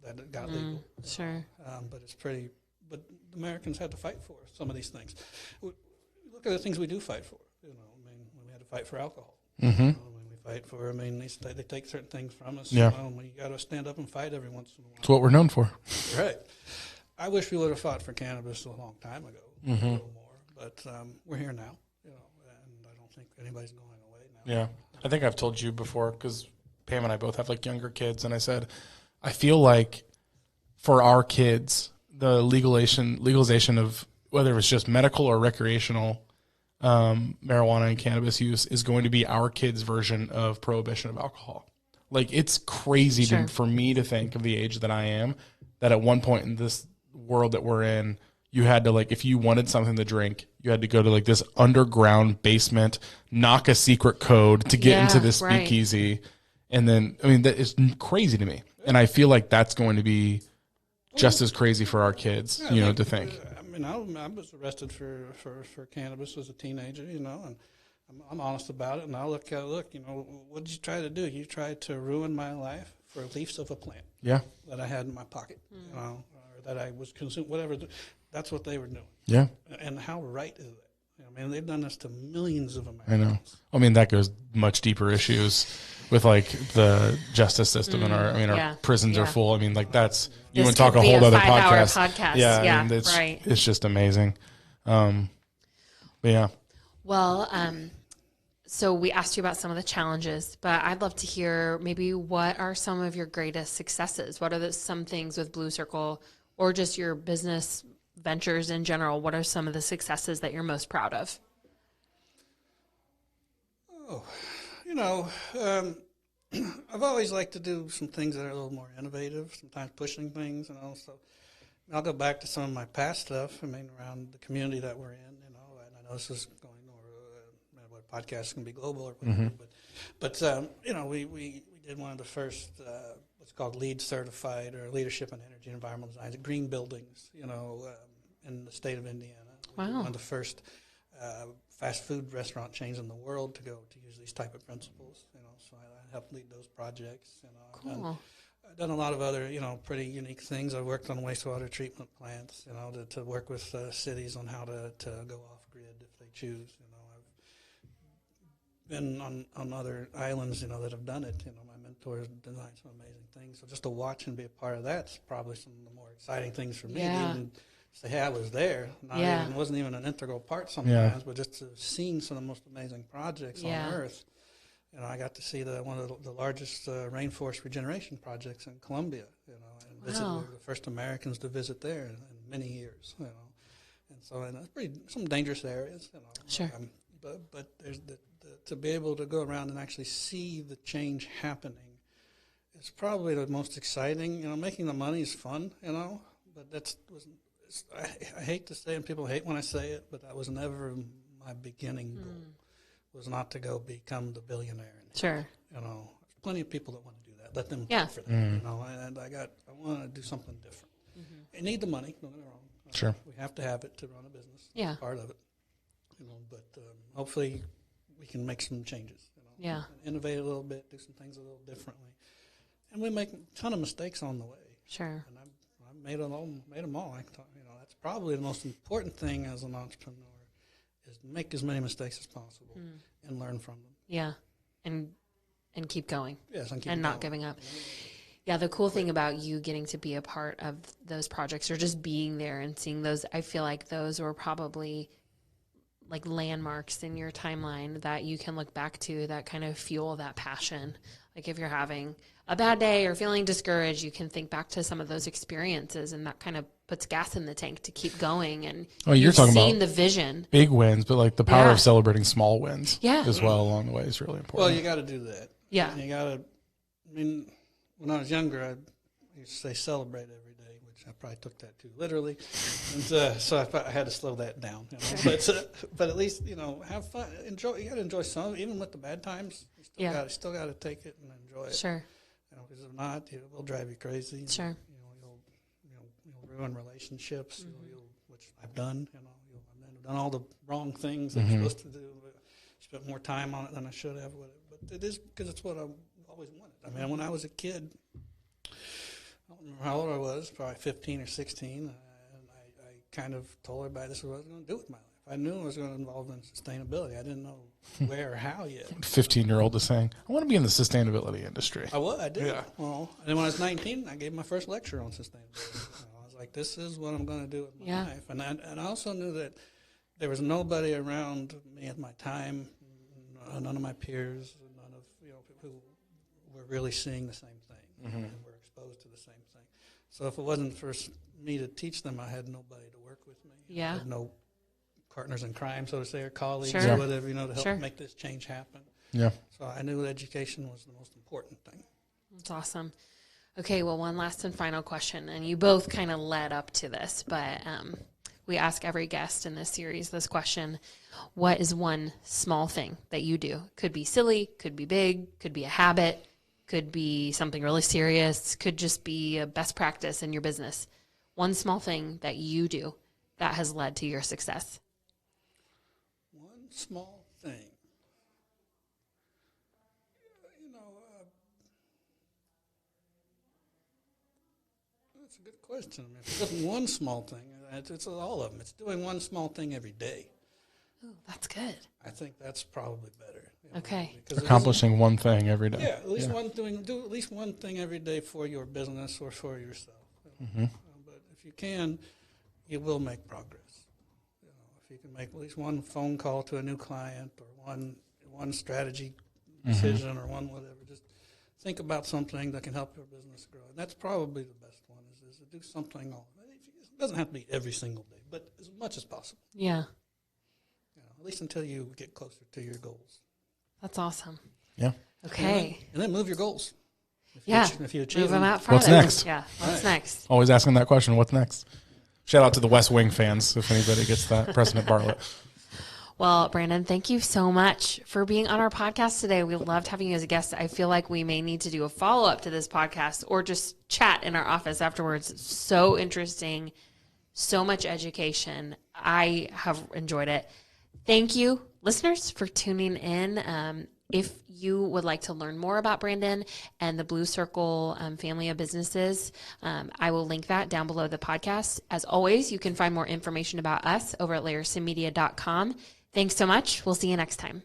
that it got legal. Sure. But but Americans had to fight for some of these things. Look at the things we do fight for. We had to fight for alcohol. Fight for. They take certain things from us. Yeah. We got to stand up and fight every once in a while. It's what we're known for. Right. I wish we would have fought for cannabis a long time ago, a little more. But we're here now, and I don't think anybody's going away now. Yeah. I think I've told you before because Pam and I both have like younger kids, and I said, I feel like for our kids, the legalization of whether it's just medical or recreational marijuana and cannabis use is going to be our kids' version of prohibition of alcohol. Like, it's crazy for me to think of the age that I am, that at one point in this world that we're in, you had to, like, if you wanted something to drink, you had to go to like this underground basement, knock a secret code to get into this speakeasy. And then, that is crazy to me. And I feel like that's going to be just as crazy for our kids, to think. I was arrested for cannabis as a teenager, and I'm honest about it. And I look, what did you try to do? You tried to ruin my life for leaves of a plant that I had in my pocket, or that I was consuming, whatever. That's what they were doing. Yeah. And how right is that? They've done this to millions of Americans. I know. That goes much deeper issues with like the justice system and our prisons are full. That's, you want to talk a whole other podcast. Yeah. It's just amazing. Yeah. Well, so we asked you about some of the challenges, but I'd love to hear maybe what are some of your greatest successes? What are some things with Blue Circle or just your business ventures in general? What are some of the successes that you're most proud of? I've always liked to do some things that are a little more innovative, sometimes pushing things, so I'll go back to some of my past stuff, around the community that we're in, and I know this is going, what podcast can be global or whatever, but we did one of the first, what's called LEED certified, or Leadership in Energy and Environmental Design, green buildings, in the state of Indiana. Wow. One of the first fast food restaurant chains in the world to use these type of principles, so I helped lead those projects. Cool. I've done a lot of other, pretty unique things. I've worked on wastewater treatment plants, to work with cities on how to go off grid if they choose. I've been on other islands, that have done it. My mentors designed some amazing things. So just to watch and be a part of that's probably some of the more exciting things for me. Yeah. Even say, hey, I was there. It wasn't even an integral part sometimes, but just to have seen some of the most amazing projects on Earth. I got to see one of the largest rainforest regeneration projects in Colombia, and we were the first Americans to visit there in many years, And so in some dangerous areas, Sure. But there's to be able to go around and actually see the change happening is probably the most exciting. Making the money is fun, but I hate to say it, and people hate when I say it, but that was never my beginning goal. Was not to go become the billionaire. Sure. There's plenty of people that want to do that. Let them Yeah. pay for that. And I want to do something different. I need the money. Don't get me wrong. Sure. We have to have it to run a business. Yeah. Part of it. But hopefully we can make some changes. Yeah. Innovate a little bit, do some things a little differently, and we make a ton of mistakes on the way. Sure. And I've made them all. That's probably the most important thing as an entrepreneur is make as many mistakes as possible and learn from them. Yeah. And keep going. Yes, and not giving up. Yeah, the cool thing about you getting to be a part of those projects or just being there and seeing those, I feel like those were probably like landmarks in your timeline that you can look back to that kind of fuel that passion. Like if you're having a bad day or feeling discouraged, you can think back to some of those experiences, and that kind of puts gas in the tank to keep going. And you're talking seen about the vision, big wins, but like the power Yeah. of celebrating small wins Yeah. as well along the way is really important. Well, you got to do that. Yeah. And you got to. When I was younger, I used to say celebrate every day, which I probably took that too literally, and so I had to slow that down. But at least have fun, enjoy. You got to enjoy some, even with the bad times. You still got to take it and enjoy it. Sure. Because if not, it will drive you crazy. Sure. You'll ruin relationships, which I've done. I've done all the wrong things that I'm supposed to do. But spent more time on it than I should have with it. But it is because it's what I've always wanted. When I was a kid, I don't remember how old I was, probably 15 or 16, and I kind of told everybody this is what I was going to do with my life. I knew I was going to involve in sustainability. I didn't know where or how yet. 15-year-old is saying, I want to be in the sustainability industry. I did. Yeah. Well, and then when I was 19, I gave my first lecture on sustainability. I was like, this is what I'm going to do with my life. And I also knew that there was nobody around me at my time, none of my peers, none of people who were really seeing the same thing and were exposed to the same thing. So if it wasn't for me to teach them, I had nobody to work with me. Yeah. I had no partners in crime, so to say, or colleagues Sure. or whatever, to help make this change happen. Yeah. So I knew education was the most important thing. That's awesome. Okay, well, one last and final question, and you both kind of led up to this, but we ask every guest in this series this question: what is one small thing that you do? Could be silly, could be big, could be a habit, could be something really serious, could just be a best practice in your business. One small thing that you do that has led to your success. One small thing. That's a good question. It's just one small thing. It's all of them. It's doing one small thing every day. Ooh, that's good. I think that's probably better. Okay. Accomplishing one thing every day. Yeah, at least do at least one thing every day for your business or for yourself. But if you can, you will make progress. If you can make at least one phone call to a new client or one strategy decision or one whatever, just think about something that can help your business grow. And that's probably the best one is to do something. It doesn't have to be every single day, but as much as possible. Yeah. At least until you get closer to your goals. That's awesome. Yeah. Okay. And then move your goals. If you achieve move them them. out farther. What's next? Yeah. What's next? Always asking that question, what's next? Shout out to the West Wing fans, if anybody gets that. President Bartlett. Well, Brandon, thank you so much for being on our podcast today. We loved having you as a guest. I feel like we may need to do a follow-up to this podcast or just chat in our office afterwards. So interesting, so much education. I have enjoyed it. Thank you, listeners, for tuning in. If you would like to learn more about Brandon and the Blue Circle family of businesses, I will link that down below the podcast. As always, you can find more information about us over at layersonmedia.com. Thanks so much. We'll see you next time.